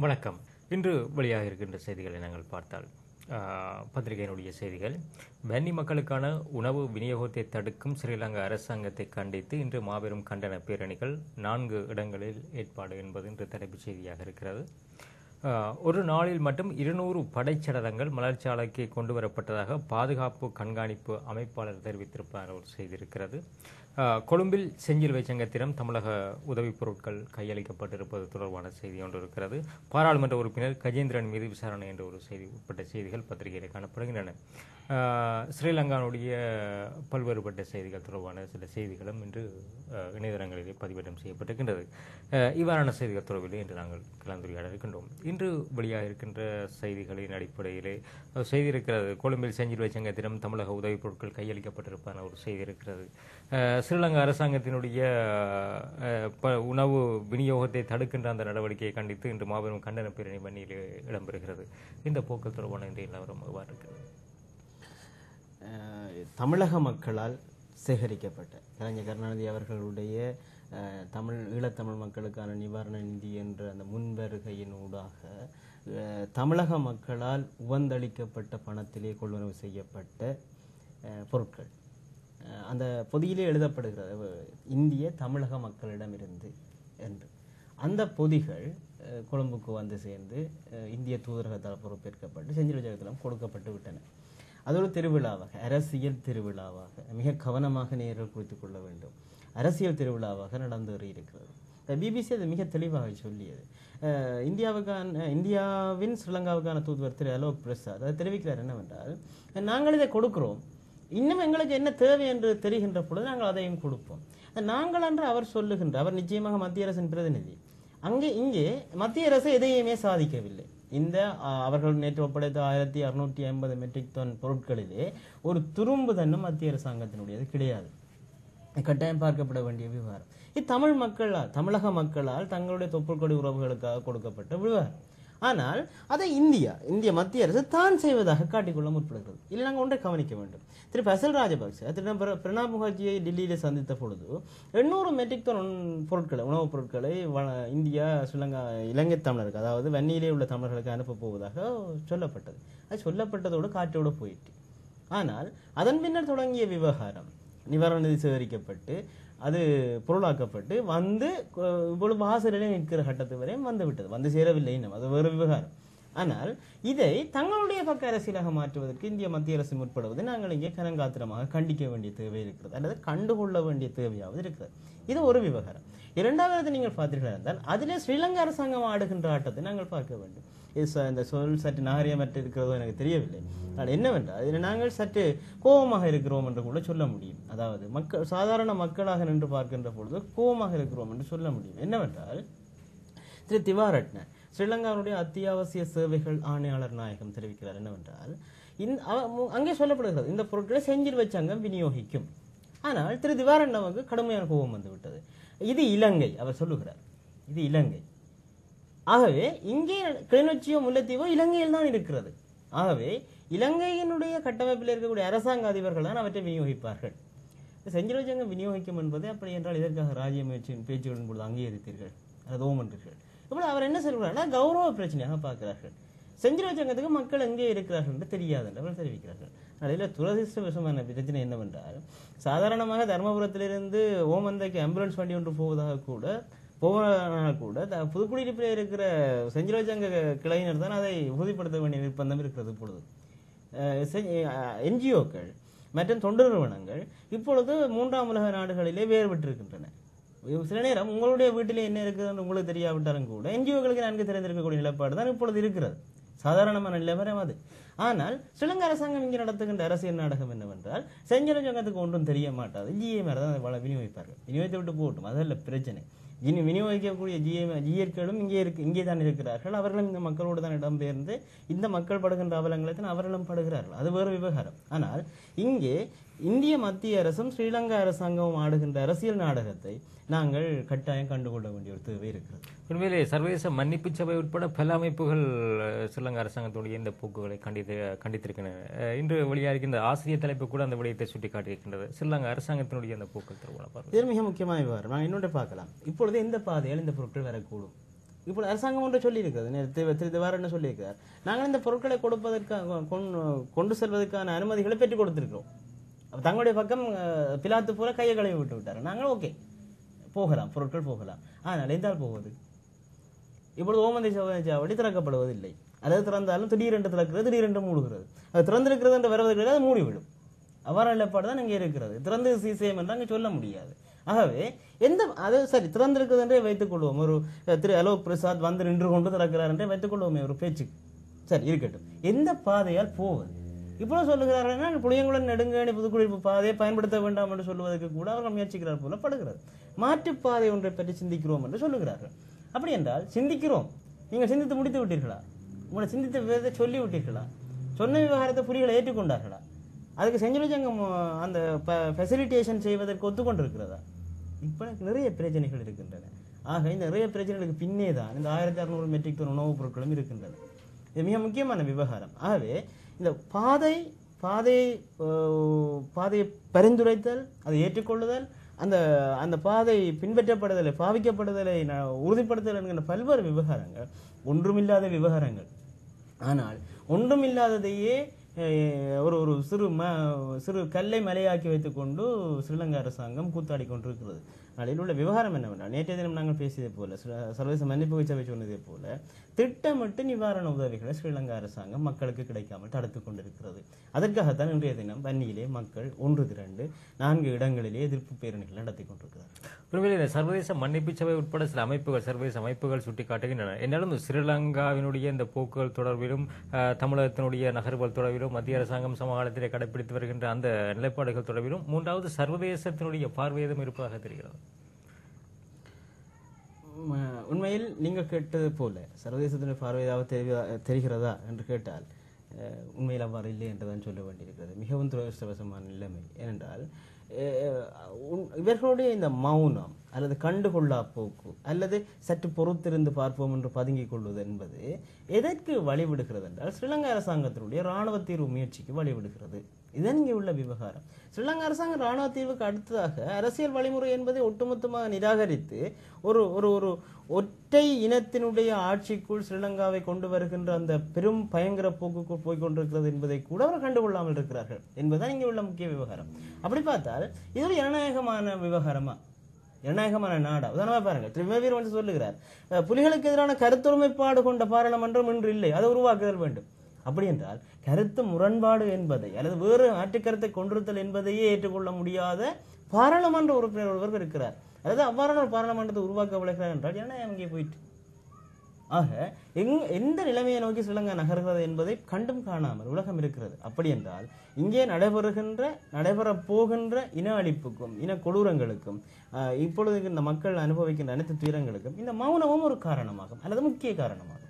வணக்கம். இன்று வெளியாக இருக்கின்ற செய்திகளை நாங்கள் பார்த்தால் பத்திரிகையினுடைய செய்திகள். வன்னி மக்களுக்கான உணவு விநியோகத்தை தடுக்கும் ஸ்ரீலங்கா அரசாங்கத்தை கண்டித்து இன்று மாபெரும் கண்டன பேரணிகள் 4 இடங்களில் ஏற்பாடு என்பது இன்று தலைப்புச் செய்தியாக இருக்கிறது. ஒரு நாளில் மட்டும் 200 படைச்சடலங்கள் மலர்ச்சாலைக்கு கொண்டு வரப்பட்டதாக பாதுகாப்பு கண்காணிப்பு அமைப்பாளர் தெரிவித்திருப்பார் ஒரு செய்தி இருக்கிறது. கொழும்பில் செஞ்சில் வைச்சங்கத்திடம் தமிழக உதவிப் பொருட்கள் கையளிக்கப்பட்டிருப்பது தொடர்பான செய்தி ஒன்று இருக்கிறது. பாராளுமன்ற உறுப்பினர் கஜேந்திரன் மீது விசாரணை என்ற ஒரு செய்தி உட்பட்ட செய்திகள் பத்திரிகையில் காணப்படுகின்றன. ஸ்ரீலங்காவுடைய பல்வேறுபட்ட செய்திகள் தொடர்பான சில செய்திகளும் இன்று இணையதளங்களிலே பதிவேற்றம் செய்யப்பட்டிருக்கின்றது. இவ்வாறான செய்திகள் தொடர்பிலே இன்று நாங்கள் கலந்துரையாட இருக்கின்றோம். இன்று வெளியாக இருக்கின்ற செய்திகளின் அடிப்படையிலே செய்தி இருக்கிறது. கொழும்பில் செஞ்சில் வைச்சங்கத்திடம் தமிழக உதவிப் பொருட்கள் கையளிக்கப்பட்டிருப்பான ஒரு செய்தி இருக்கிறது. ஸ்ரீலங்கா அரசாங்கத்தினுடைய உணவு விநியோகத்தை தடுக்கின்ற அந்த நடவடிக்கையை கண்டித்து இன்று மாபெரும் கண்டன பேரணி வன்னியில் இடம்பெறுகிறது. இந்த போக்கள் தொடர்பான இன்றைய நிலவரம் எவ்வாறு இருக்கிறது? தமிழக மக்களால் சேகரிக்கப்பட்ட கலைஞர் கருணாநிதி அவர்களுடைய ஈழத்தமிழ் மக்களுக்கான நிவாரண நிதி என்ற அந்த முன்வருகையின் ஊடாக தமிழக மக்களால் உவந்தளிக்கப்பட்ட பணத்திலே கொள்வனவு செய்யப்பட்ட பொருட்கள் அந்த பொதியிலே எழுதப்படுகிறது இந்திய தமிழக மக்களிடமிருந்து என்று. அந்த பொதிகள் கொழும்புக்கு வந்து சேர்ந்து இந்திய தூதரகத்தால் பொறுப்பேற்கப்பட்டு செஞ்சில் வைச்சகத்திடம் கொடுக்கப்பட்டு விட்டன. அது ஒரு திருவிழாவாக, அரசியல் திருவிழாவாக, மிக கவனமாக நேரில் குறித்துக் கொள்ள வேண்டும், அரசியல் திருவிழாவாக நடந்தேறி இருக்கிறது. பிபிசி அது மிக தெளிவாக சொல்லியது. இந்தியாவின் ஸ்ரீலங்காவுக்கான தூதுவர் திரு அலோக் பிரசாத் அதை தெரிவிக்கிறார் என்னவென்றால், நாங்கள் இதை கொடுக்கிறோம், இன்னும் எங்களுக்கு என்ன தேவை என்று தெரிகின்ற பொழுது நாங்கள் அதையும் கொடுப்போம். நாங்கள் என்று அவர் சொல்லுகின்ற, அவர் நிச்சயமாக மத்திய அரசின் பிரதிநிதி. இங்கே மத்திய அரசு எதையுமே சாதிக்கவில்லை. இந்த அவர்கள் நேற்று ஒப்படைத்த 1650 மெட்ரிக் டன் பொருட்களிலே ஒரு துரும்பு தன்னும் மத்திய அரசாங்கத்தினுடையது கிடையாது. கட்டாயம் பார்க்கப்பட வேண்டிய விவகாரம். இது தமிழக மக்களால் தங்களுடைய தொப்புள்கொடி உறவுகளுக்காக கொடுக்கப்பட்ட விவகாரம். ஆனால் அதை இந்திய மத்திய அரசு தான் செய்வதாக காட்டிக்கொள்ள முற்படுகிறது. இல்லை, நாங்கள் ஒன்றை கவனிக்க வேண்டும். திரு பசில் ராஜபக்ச திரு பிரணாப் முகர்ஜியை டெல்லியில் சந்தித்த பொழுது 800 மெட்ரிக் டன் உணவுப் பொருட்களை இந்தியா ஸ்ரீலங்கா இலங்கை தமிழருக்கு, அதாவது வன்னியிலே உள்ள தமிழர்களுக்கு அனுப்ப போவதாக சொல்லப்பட்டது. அது சொல்லப்பட்டதோடு காற்றோடு போயிட்டு. ஆனால் அதன் பின்னர் தொடங்கிய விவகாரம் நிவாரண நிதி சேகரிக்கப்பட்டு அது பொருளாக்கப்பட்டு வந்து இவ்வளவு வாசலிலே நிற்கிற கட்டத்து வரையும் வந்து விட்டது. வந்து சேரவில்லை இன்னும், அது வேறு விவகாரம். ஆனால் இதை தங்களுடைய பக்க அரசியலாக மாற்றுவதற்கு இந்திய மத்திய அரசு முற்படுவதை நாங்கள் இங்கே கனங்காத்திரமாக கண்டிக்க வேண்டிய தேவை இருக்கிறது, அல்லது கண்டுகொள்ள வேண்டிய தேவையாவது இருக்கிறது. இது ஒரு விவகாரம். இரண்டாவது நீங்கள் பார்த்தீர்கள் என்றால் அதிலே ஸ்ரீலங்கா அரசாங்கம் ஆடுகின்ற ஆட்டத்தை நாங்கள் பார்க்க வேண்டும். இந்த சொல் சற்று நாகரிகமற்று இருக்கிறதோ எனக்கு தெரியவில்லை. ஆனால் என்னவென்றால் இதில் நாங்கள் சற்று கோபமாக இருக்கிறோம் என்று கூட சொல்ல முடியும். அதாவது சாதாரண மக்களாக நின்று பார்க்கின்ற பொழுது கோபமாக இருக்கிறோம் என்று சொல்ல முடியும். என்னவென்றால் திரு திவாரட்ன ஸ்ரீலங்காவுடைய அத்தியாவசிய சேவைகள் ஆணையாளர் நாயகம் தெரிவிக்கிறார் என்னவென்றால், அங்கே சொல்லப்படுகிறது இந்த பொருட்களை செஞ்சில் வைச்சங்கம் விநியோகிக்கும். ஆனால் திரு திவாரட்னவுக்கு கடுமையான கோபம் வந்துவிட்டது. இது இலங்கை, அவர் சொல்லுகிறார், இது இலங்கை. ஆகவே இங்கே கிளிநொச்சியோ முல்லைத்தீவோ இலங்கையில் தான் இருக்கிறது. ஆகவே இலங்கையினுடைய கட்டமைப்பில் இருக்கக்கூடிய அரசாங்க அதிபர்கள் தான் அவற்றை விநியோகிப்பார்கள். செஞ்சில் வைச்சங்கம் விநியோகிக்கும் என்பது அப்படி என்றால் இதற்காக ராஜ்ய பேச்சுகளின் பொழுது அங்கீகரித்தீர்கள் அல்லது ஓமன்றீர்கள். இப்படி அவர் என்ன சொல்கிறார்கள், கௌரவ பிரச்சனையாக பார்க்கிறார்கள். செஞ்சில் வைச்சங்கத்துக்கு மக்கள் எங்கே இருக்கிறார்கள் என்று தெரியாது என்று அவர் தெரிவிக்கிறார்கள். அதில் துரதிருஷ்டவசமான பிரச்சனை என்னவென்றால், சாதாரணமாக தர்மபுரத்திலிருந்து ஓமந்தைக்கு ஆம்புலன்ஸ் வண்டி ஒன்று போவதாக கூட புதுக்குடியிருப்பில் இருக்கிற செஞ்சில் வைச்சங்க கிளையினர் தான் அதை உறுதிப்படுத்த வேண்டிய நிர்பந்தம் இருக்கிறது. இப்பொழுது என்ஜிஓக்கள் மற்றும் தொண்டு நிறுவனங்கள் இப்பொழுது 3ஆம் உலக நாடுகளிலே வேறுபட்டிருக்கின்றன. சில நேரம் உங்களுடைய வீட்டிலே என்ன இருக்குது உங்களுக்கு தெரியாவிட்டாலும் கூட என்ஜிஓக்களுக்கு நன்கு தெரிந்திருக்கக்கூடிய நிலைப்பாடு தான் இப்பொழுது இருக்கிறது. சாதாரணமான நிலைவரம் அது. ஆனால் ஸ்ரீலங்கா அரசாங்கம் இங்கே நடத்துகின்ற அரசியல் நாடகம் என்னவென்றால், செஞ்சில் வைச்சங்கத்துக்கு ஒன்றும் தெரிய மாட்டாது, ஜிஏமார் தான் விநியோகிப்பார்கள். விநியோகித்து விட்டு போகட்டும், அதல்ல பிரச்சனை. விநியோகிக்கக்கூடிய ஜிஏக்களும் இங்கே தான் இருக்கிறார்கள். அவர்களும் இந்த மக்களோடு தான் இடம்பெயர்ந்து இந்த மக்கள் படுகின்ற அவலங்களை தான் அவர்களும் படுகிறார்கள். அது வேறு விவகாரம். ஆனால் இங்கே இந்திய மத்திய அரசும் ஸ்ரீலங்கா அரசாங்கமும் ஆடுகின்ற அரசியல் நாடகத்தை நாங்கள் கட்டாயம் கண்டுகொள்ள வேண்டிய ஒரு தேவை இருக்கிறது. உண்மையிலே சர்வதேச மன்னிப்பு சபை உட்பட பல அமைப்புகள் ஸ்ரீலங்கா அரசாங்கத்துடைய இந்த போக்குகளை கண்டித்திருக்கின்றன. இன்று வெளியாகின்ற ஆசிரியர் தலைப்பு கூட அந்த விடயத்தை சுட்டி காட்டியிருக்கின்றது. ஸ்ரீலங்கா அரசாங்கத்தினுடைய அந்த போக்கள் இது மிக முக்கியமான விவகாரம். நாங்கள் இன்னொன்று பார்க்கலாம். இப்பொழுது இந்த பாதையால் இந்த பொருட்கள் வரக்கூடும். இப்போ அரசாங்கம் ஒன்று சொல்லியிருக்கிறது, நேற்று வேற என்ன சொல்லியிருக்கிறார், நாங்கள் இந்த பொருட்களை கொடுப்பதற்காக கொண்டு செல்வதற்கான அனுமதிகளை பெற்றுக் கொடுத்திருக்கிறோம். அப்ப தங்களுடைய பக்கம் பிலாத்து போல கையை கழுவி விட்டு விட்டார். நாங்கள் ஓகே போகலாம், பொருட்கள் போகலாம். ஆனால் எந்தால் போவது? இப்பொழுது ஓமந்தை சாவடி திறக்கப்படுவதில்லை, அல்லது திறந்தாலும் திடீரென்று திறக்கிறது, திடீரென்று மூடுகிறது. அது திறந்திருக்கிறது என்று வருவதற்கு அது மூடிவிடும். அவ்வாறு நிலைப்பாடு தான் இங்கே இருக்கிறது. திறந்து சீசேம் என்று அங்கே சொல்ல முடியாது. ஆகவே அது சரி திறந்திருக்கிறது என்றே வைத்துக் கொள்வோம். ஒரு திரு அலோக் பிரசாத் வந்து நின்று கொண்டு திறக்கிறார் என்றே வைத்துக் கொள்வோமே ஒரு பேச்சுக்கு. சரி இருக்கட்டும், எந்த பாதையால் போவது? இப்பொழுது சொல்லுகிறார்கள் புளியங்குளம் நெடுங்கணி புதுக்குடியிருப்பு பாதையை பயன்படுத்த வேண்டாம் என்று சொல்வதற்கு கூட அவர்கள் முயற்சிக்கிறார் போல படுகிறது. மாற்றுப்பாதை ஒன்றை பற்றி சிந்திக்கிறோம் என்று சொல்லுகிறார்கள். அப்படி என்றால் சிந்திக்கிறோம், நீங்கள் சிந்தித்து முடித்து விட்டீர்களா? உங்களை சிந்தித்த விதத்தை சொல்லி விட்டீர்களா? சொன்ன விவகாரத்தை புலிகளை ஏற்றுக்கொண்டார்களா? அதுக்கு செஞ்சுலி சங்கம் அந்த ஃபெசிலிட்டேஷன் செய்வதற்கு ஒத்துக்கொண்டிருக்கிறதா? இப்போ நிறைய பிரச்சனைகள் இருக்கின்றன. ஆக இந்த நிறைய பிரச்சனைகளுக்கு பின்னே தான் இந்த 1600 மெட்ரிக் டன் உணவுப் பொருட்களும் இருக்கின்றன. இது மிக முக்கியமான விவகாரம். ஆகவே இந்த பாதையை பரிந்துரைத்தல், அதை ஏற்றுக்கொள்ளுதல், அந்த பாதை பின்பற்றப்படுதலை பாவிக்கப்படுதலை உறுதிப்படுத்தல் என்கிற பல்வேறு விவகாரங்கள் ஒன்றுமில்லாத விவகாரங்கள். ஆனால் ஒன்றுமில்லாததையே ஒரு சிறு கல்லை மலையாக்கி வைத்துக்கொண்டு ஸ்ரீலங்கா அரசாங்கம் கூத்தாடி கொண்டிருக்கிறது. அதில் உள்ள விவகாரம் என்னவென்றால், நேற்றைய தினம் நாங்கள் பேசியதை போல, சர்வதேச மன்னிப்பு சபை சொன்னதை போல திட்டமிட்டு நிவாரண உதவிகளை ஸ்ரீலங்கா அரசாங்கம் மக்களுக்கு கிடைக்காமல் தடுத்துக் கொண்டிருக்கிறது. அதற்காகத்தான் இன்றைய தினம் வன்னியிலே மக்கள் ஒன்று திரண்டு 4 இடங்களிலே எதிர்ப்பு பேரணிகள் நடத்தி கொண்டிருக்கிறார். ஒருவேளை சர்வதேச மன்னிப்பு சபை உட்பட சில அமைப்புகள், சர்வதேச அமைப்புகள் சுட்டிக்காட்டுகின்றன. என்னாலும் ஸ்ரீலங்காவினுடைய இந்த போக்குகள் தொடர்பிலும் தமிழகத்தினுடைய நகர்வுகள் தொடர்பிலும் மத்திய அரசாங்கம் சமகாலத்திலே கடைபிடித்து வருகின்ற அந்த நிலைப்பாடுகள் தொடர்பிலும் 3வது சர்வதேசத்தினுடைய பார்வையதும் இருப்பதாக தெரிகிறது. உண்மையில் நீங்கள் கேட்டது போல சர்வதேசத்தினுடைய பார்வையாக தெரிகிறதா என்று கேட்டால் உண்மையில் அவ்வாறு இல்லை என்றுதான் சொல்ல வேண்டியிருக்கிறது. மிகவும் துரதிருஷ்டவசமான நிலைமை. ஏனென்றால் இவர்களுடைய இந்த மௌனம் அல்லது கண்டுகொள்ளா போக்கு அல்லது சற்று பொறுத்திருந்து பார்ப்போம் என்று பதுங்கிக் கொள்வது என்பது எதற்கு வழிவிடுகிறது என்றால், ஸ்ரீலங்கா அரசாங்கத்தினுடைய இராணுவ தீர்வு முயற்சிக்கு வழிவிடுகிறது. இதன் இங்கே உள்ள விவகாரம். ஸ்ரீலங்கா அரசாங்கம் இராணுவ தீர்வுக்கு அடுத்ததாக அரசியல் வழிமுறை என்பதை ஒட்டுமொத்தமாக நிராகரித்து ஒரு ஒற்றை இனத்தினுடைய ஆட்சிக்குள் ஸ்ரீலங்காவை கொண்டு வருகின்ற அந்த பெரும் பயங்கர போக்குக்குள் போய்கொண்டிருக்கிறது என்பதை கூட அவர் கண்டுகொள்ளாமல் இருக்கிறார்கள் என்பதுதான் இங்கே உள்ள முக்கிய விவகாரம். அப்படி பார்த்தால் இது ஒரு ஜனநாயகமான விவகாரமா, ஜனநாயகமான நாடா? உதாரணமா பாருங்க, திருமவீர் வந்து சொல்லுகிறார், புலிகளுக்கு எதிரான கருத்தொருமைப்பாடு கொண்ட பாராளுமன்றம் இன்று இல்லை, அதை உருவாக்குதல் வேண்டும். அப்படி என்றால் கருத்து முரண்பாடு என்பதை அல்லது வேறு ஆற்றுக்கருத்தை கொண்டிருத்தல் என்பதையே ஏற்றுக்கொள்ள முடியாத பாராளுமன்ற உறுப்பினர் ஒருவர் இருக்கிறார். அதாவது அவ்வாறான ஒரு பாராளுமன்றத்தை உருவாக்க விளைகிறார் என்றால் ஜனநாயகம் அங்கே போயிட்டு. ஆக எந்த நிலைமையை நோக்கி ஸ்ரீலங்கா நகர்கிறது என்பதை கண்டும் காணாமல் உலகம் இருக்கிறது. அப்படி என்றால் இங்கே நடைபெறப் போகின்ற இன அழிப்புக்கும் இன கொடூரங்களுக்கும் இப்பொழுது இந்த மக்கள் அனுபவிக்கின்ற அனைத்து துயரங்களுக்கும் இந்த மௌனமும் ஒரு காரணமாகும் அல்லது முக்கிய காரணமாகும்.